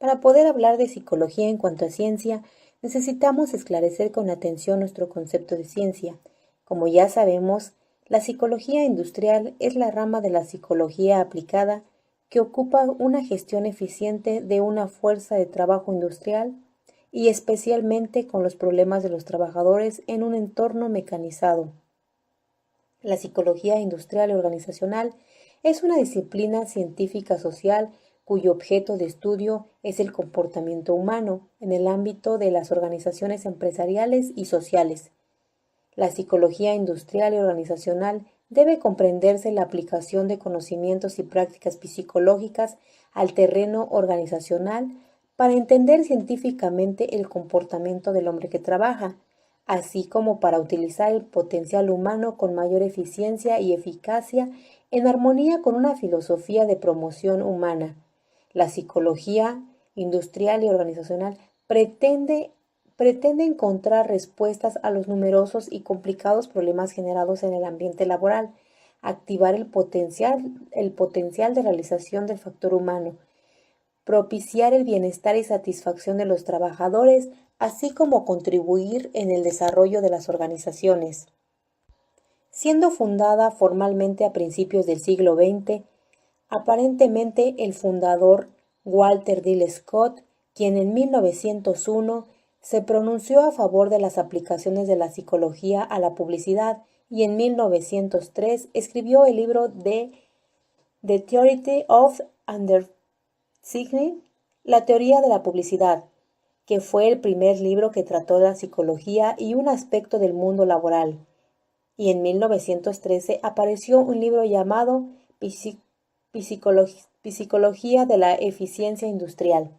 Para poder hablar de psicología en cuanto a ciencia, necesitamos esclarecer con atención nuestro concepto de ciencia. Como ya sabemos, la psicología industrial es la rama de la psicología aplicada que ocupa una gestión eficiente de una fuerza de trabajo industrial y especialmente con los problemas de los trabajadores en un entorno mecanizado. La psicología industrial y organizacional es una disciplina científica social cuyo objeto de estudio es el comportamiento humano en el ámbito de las organizaciones empresariales y sociales. La psicología industrial y organizacional debe comprenderse la aplicación de conocimientos y prácticas psicológicas al terreno organizacional para entender científicamente el comportamiento del hombre que trabaja, así como para utilizar el potencial humano con mayor eficiencia y eficacia en armonía con una filosofía de promoción humana. La psicología industrial y organizacional pretende encontrar respuestas a los numerosos y complicados problemas generados en el ambiente laboral, activar el potencial de realización del factor humano, propiciar el bienestar y satisfacción de los trabajadores, así como contribuir en el desarrollo de las organizaciones. Siendo fundada formalmente a principios del siglo XX, aparentemente el fundador Walter D. Scott, quien en 1901 se pronunció a favor de las aplicaciones de la psicología a la publicidad y en 1903 escribió el libro The Theory of Advertising, la teoría de la publicidad, que fue el primer libro que trató de la psicología y un aspecto del mundo laboral. Y en 1913 apareció un libro llamado Psicología de la eficiencia industrial.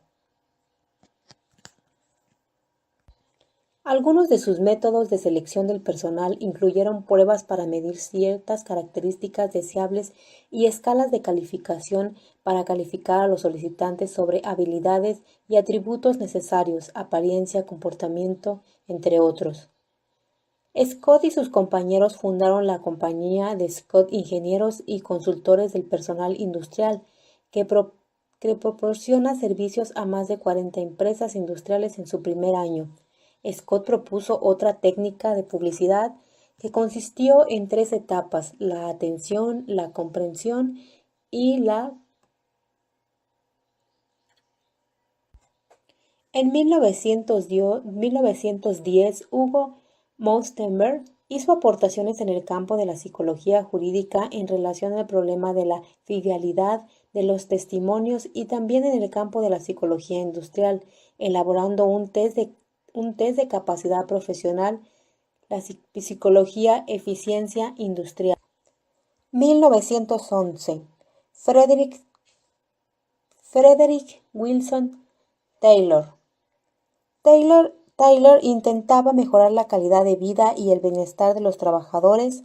Algunos de sus métodos de selección del personal incluyeron pruebas para medir ciertas características deseables y escalas de calificación para calificar a los solicitantes sobre habilidades y atributos necesarios, apariencia, comportamiento, entre otros. Scott y sus compañeros fundaron la compañía de Scott Ingenieros y Consultores del Personal Industrial, que proporciona servicios a más de 40 empresas industriales en su primer año. Scott propuso otra técnica de publicidad que consistió en 3 etapas: la atención, la comprensión y la... En 1910, Hugo Maustenberg hizo aportaciones en el campo de la psicología jurídica en relación al problema de la fidelidad de los testimonios y también en el campo de la psicología industrial, elaborando un test de capacidad profesional, la psicología eficiencia industrial. 1911. Frederick Wilson Taylor intentaba mejorar la calidad de vida y el bienestar de los trabajadores,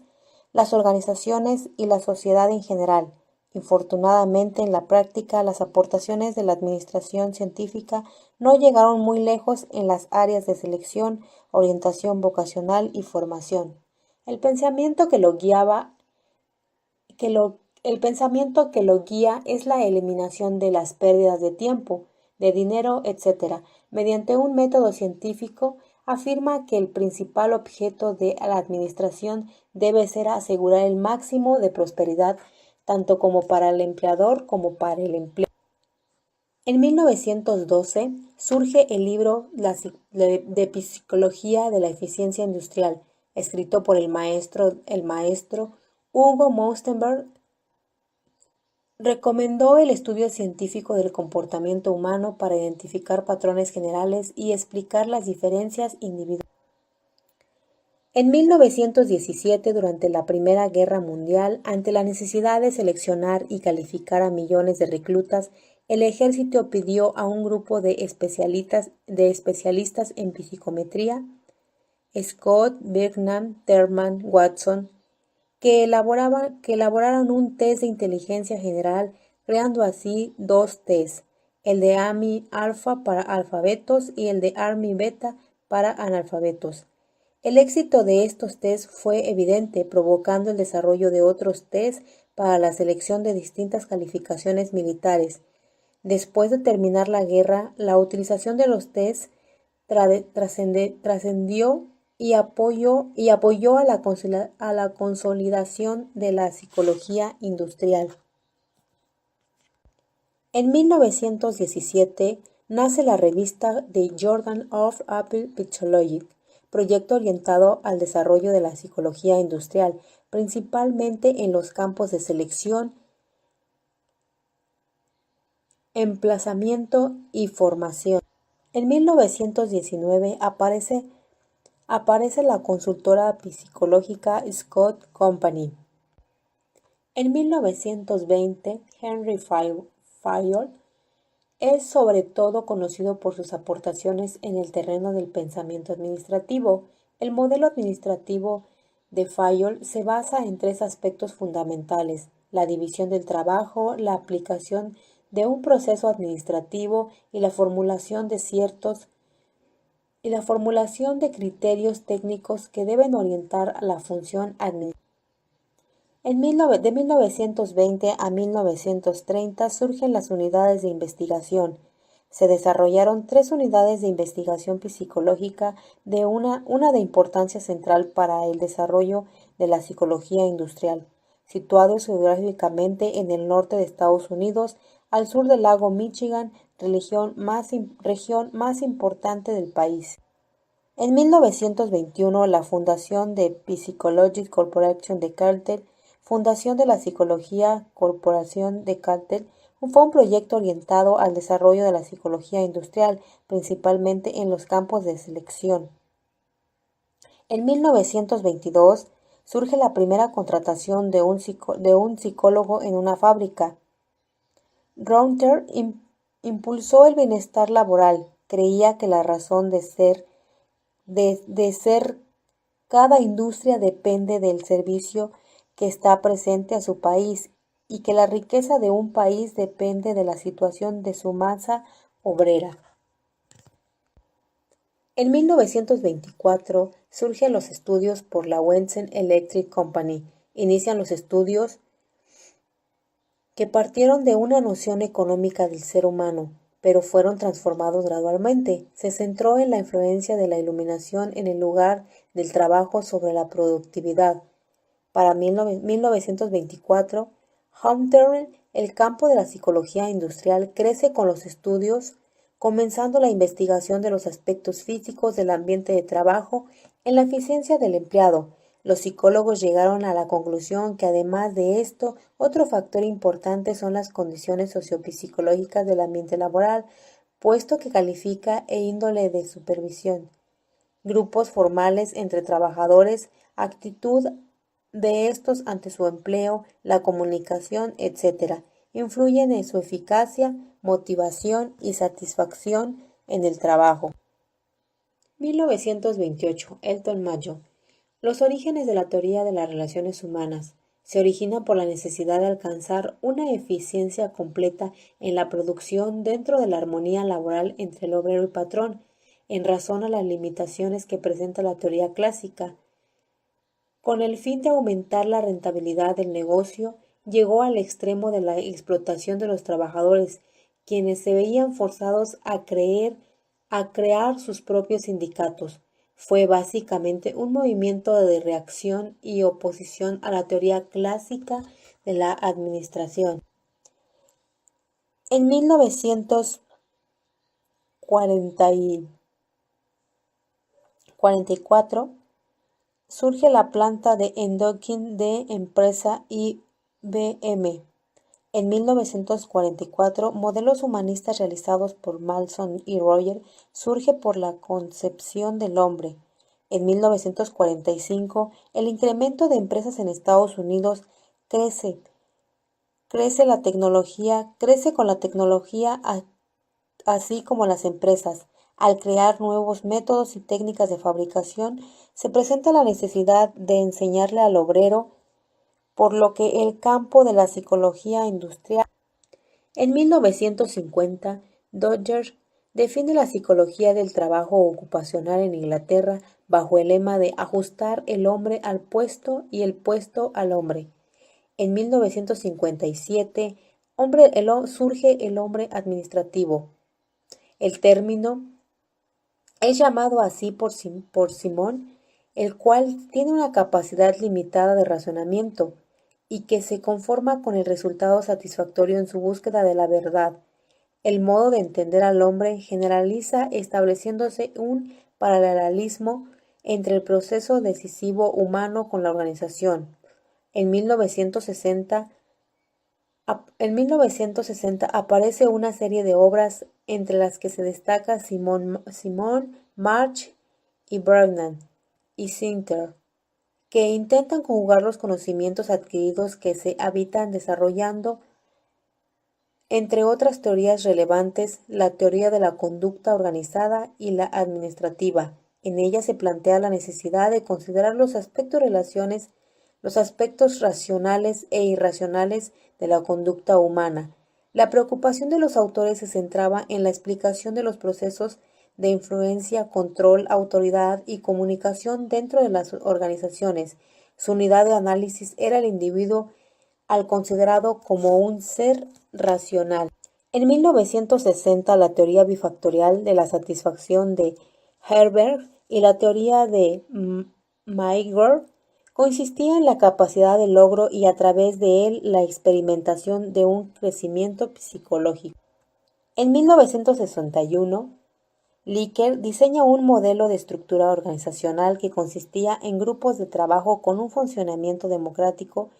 las organizaciones y la sociedad en general. Infortunadamente, en la práctica, las aportaciones de la administración científica no llegaron muy lejos en las áreas de selección, orientación vocacional y formación. El pensamiento que lo guía es la eliminación de las pérdidas de tiempo, de dinero, etc. Mediante un método científico, afirma que el principal objeto de la administración debe ser asegurar el máximo de prosperidad tanto como para el empleador como para el empleado. En 1912 surge el libro de Psicología de la eficiencia industrial, escrito por el maestro Hugo Maustenberg. Recomendó el estudio científico del comportamiento humano para identificar patrones generales y explicar las diferencias individuales. En 1917, durante la Primera Guerra Mundial, ante la necesidad de seleccionar y calificar a millones de reclutas, el ejército pidió a un grupo de especialistas en psicometría, Scott, Birkman, Terman, Watson, que elaboraran un test de inteligencia general, creando así 2 tests, el de Army Alpha para alfabetos y el de Army Beta para analfabetos. El éxito de estos tests fue evidente, provocando el desarrollo de otros tests para la selección de distintas calificaciones militares. Después de terminar la guerra, la utilización de los tests trascendió y apoyó a la consolidación de la psicología industrial. En 1917 nace la revista The Journal of Applied Psychology, proyecto orientado al desarrollo de la psicología industrial, principalmente en los campos de selección, emplazamiento y formación. En 1919 aparece la consultora psicológica Scott Company. En 1920, Henry Fayol es sobre todo conocido por sus aportaciones en el terreno del pensamiento administrativo. El modelo administrativo de Fayol se basa en tres aspectos fundamentales: la división del trabajo, la aplicación de un proceso administrativo y la formulación de criterios técnicos que deben orientar la función administrativa. De 1920 a 1930 surgen las unidades de investigación. Se desarrollaron 3 unidades de investigación psicológica, una de importancia central para el desarrollo de la psicología industrial, situados geográficamente en el norte de Estados Unidos, al sur del lago Michigan, región más importante del país. En 1921, la fundación de Psychology Corporation de Carter, Fundación de la Psicología Corporación de Carter, fue un proyecto orientado al desarrollo de la psicología industrial, principalmente en los campos de selección. En 1922, surge la primera contratación de un psicólogo en una fábrica. Reuter impulsó el bienestar laboral. Creía que la razón de ser cada industria depende del servicio que está presente a su país y que la riqueza de un país depende de la situación de su masa obrera. En 1924 surgen los estudios por la Wesson Electric Company. Inician los estudios que partieron de una noción económica del ser humano, pero fueron transformados gradualmente. Se centró en la influencia de la iluminación en el lugar del trabajo sobre la productividad. Para 1924, Hunter, el campo de la psicología industrial crece con los estudios, comenzando la investigación de los aspectos físicos del ambiente de trabajo en la eficiencia del empleado. Los psicólogos llegaron a la conclusión que además de esto, otro factor importante son las condiciones sociopsicológicas del ambiente laboral, puesto que califica e índole de supervisión, grupos formales entre trabajadores, actitud de estos ante su empleo, la comunicación, etc., influyen en su eficacia, motivación y satisfacción en el trabajo. 1928. Elton Mayo. Los orígenes de la teoría de las relaciones humanas se originan por la necesidad de alcanzar una eficiencia completa en la producción dentro de la armonía laboral entre el obrero y patrón, en razón a las limitaciones que presenta la teoría clásica. Con el fin de aumentar la rentabilidad del negocio, llegó al extremo de la explotación de los trabajadores, quienes se veían forzados a crear sus propios sindicatos. Fue básicamente un movimiento de reacción y oposición a la teoría clásica de la administración. En 1944 surge la planta de Endokin de empresa IBM. En 1944, modelos humanistas realizados por Malson y Roger surge por la concepción del hombre. En 1945, el incremento de empresas en Estados Unidos crece con la tecnología, así como las empresas. Al crear nuevos métodos y técnicas de fabricación, se presenta la necesidad de enseñarle al obrero, por lo que el campo de la psicología industrial. En 1950, Dodger define la psicología del trabajo ocupacional en Inglaterra bajo el lema de ajustar el hombre al puesto y el puesto al hombre. En 1957, surge el hombre administrativo. El término es llamado así por Simón, el cual tiene una capacidad limitada de razonamiento y que se conforma con el resultado satisfactorio en su búsqueda de la verdad. El modo de entender al hombre generaliza estableciéndose un paralelismo entre el proceso decisivo humano con la organización. En 1960 aparece una serie de obras entre las que se destaca Simon March y Brennan y Sinter, que intentan conjugar los conocimientos adquiridos que se habitan desarrollando, entre otras teorías relevantes, la teoría de la conducta organizada y la administrativa. En ella se plantea la necesidad de considerar los aspectos racionales e irracionales de la conducta humana. La preocupación de los autores se centraba en la explicación de los procesos de influencia, control, autoridad y comunicación dentro de las organizaciones. Su unidad de análisis era el individuo al considerado como un ser racional. En 1960, la teoría bifactorial de la satisfacción de Herberg y la teoría de Mayer consistía en la capacidad de logro y a través de él la experimentación de un crecimiento psicológico. En 1961, Licker diseña un modelo de estructura organizacional que consistía en grupos de trabajo con un funcionamiento democrático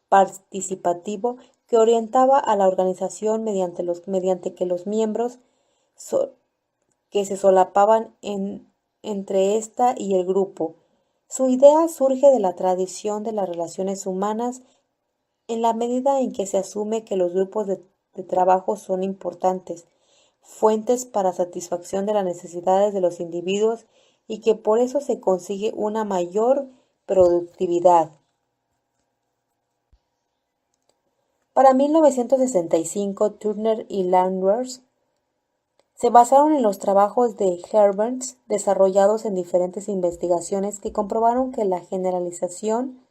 participativo que orientaba a la organización mediante que los miembros que se solapaban entre ésta y el grupo. Su idea surge de la tradición de las relaciones humanas en la medida en que se asume que los grupos de trabajo son importantes, fuentes para satisfacción de las necesidades de los individuos y que por eso se consigue una mayor productividad. Para 1965, Turner y Landwehr se basaron en los trabajos de Herberg desarrollados en diferentes investigaciones que comprobaron que la generalización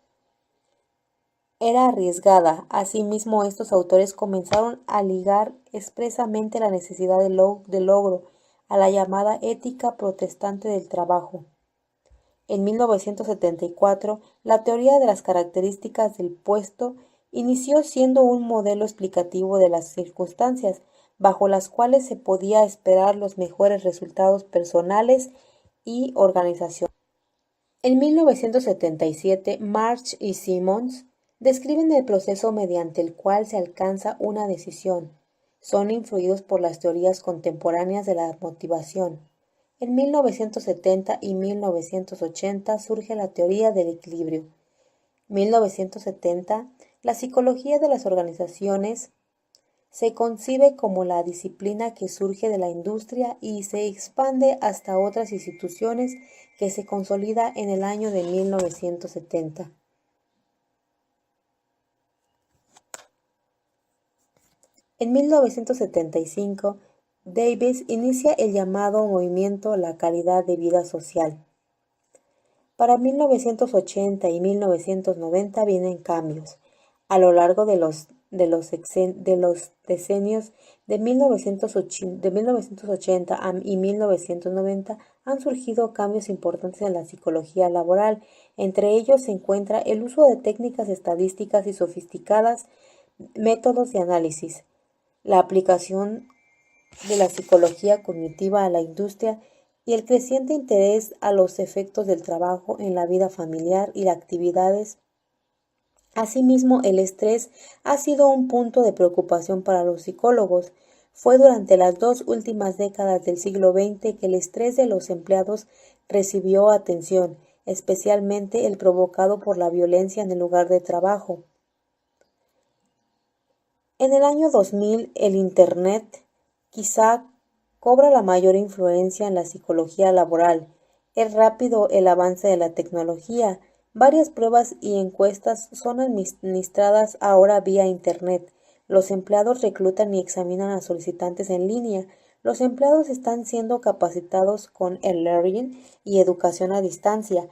era arriesgada. Asimismo, estos autores comenzaron a ligar expresamente la necesidad de logro a la llamada ética protestante del trabajo. En 1974, la teoría de las características del puesto inició siendo un modelo explicativo de las circunstancias bajo las cuales se podía esperar los mejores resultados personales y organizacionales. En 1977, March y Simmons describen el proceso mediante el cual se alcanza una decisión. Son influidos por las teorías contemporáneas de la motivación. En 1970 y 1980 surge la teoría del equilibrio. 1970, la psicología de las organizaciones se concibe como la disciplina que surge de la industria y se expande hasta otras instituciones que se consolida en el año de 1970. En 1975, Davis inicia el llamado movimiento La calidad de vida social. Para 1980 y 1990 vienen cambios. A lo largo de los decenios de 1980 y 1990 han surgido cambios importantes en la psicología laboral. Entre ellos se encuentra el uso de técnicas estadísticas y sofisticadas métodos de análisis, la aplicación de la psicología cognitiva a la industria y el creciente interés a los efectos del trabajo en la vida familiar y las actividades. Asimismo, el estrés ha sido un punto de preocupación para los psicólogos. Fue durante las 2 últimas décadas del siglo XX que el estrés de los empleados recibió atención, especialmente el provocado por la violencia en el lugar de trabajo. En el año 2000, el Internet quizá cobra la mayor influencia en la psicología laboral. Es rápido el avance de la tecnología. Varias pruebas y encuestas son administradas ahora vía Internet. Los empleados reclutan y examinan a solicitantes en línea. Los empleados están siendo capacitados con e-learning y educación a distancia.